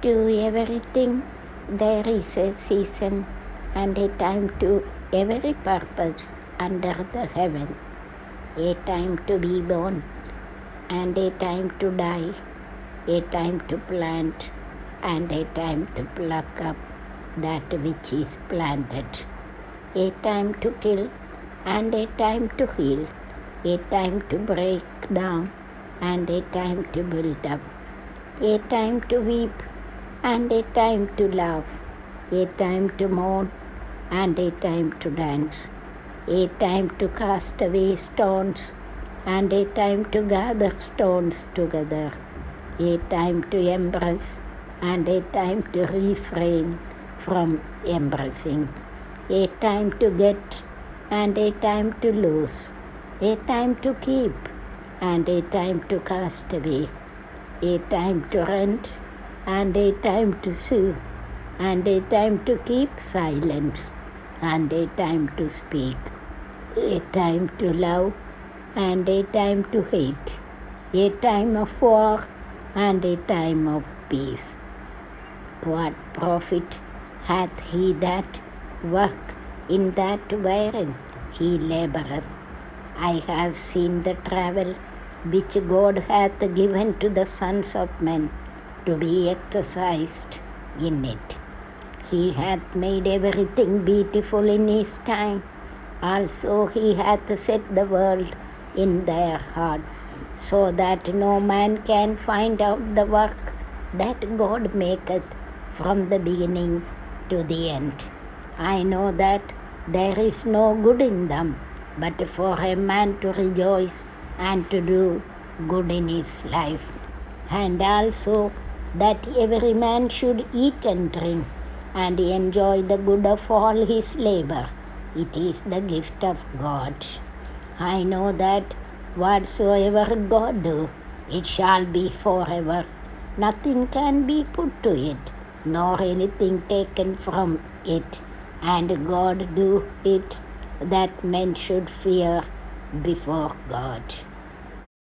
To everything there is a season and a time to every purpose under the heaven. A time to be born and a time to die. A time to plant and a time to pluck up that which is planted. A time to kill and a time to heal. A time to break down and a time to build up. A time to weep and a time to laugh. A time to mourn and a time to dance. A time to cast away stones and a time to gather stones together. A time to embrace and a time to refrain from embracing. A time to get and a time to lose. A time to keep and a time to cast away. A time to rent and a time to sue, and a time to keep silence and a time to speak. A time to love and a time to hate. A time of war and a time of peace. What profit hath he that work in that wherein he laboureth? I have seen the travel which God hath given to the sons of men to be exercised in it. He hath made everything beautiful in his time. Also he hath set the world in their heart, so that no man can find out the work that God maketh from the beginning to the end. I know that there is no good in them, but for a man to rejoice and to do good in his life. And also that every man should eat and drink and enjoy the good of all his labor. It is the gift of God. I know that whatsoever God do, it shall be forever. Nothing can be put to it, nor anything taken from it. And God do it that men should fear before God.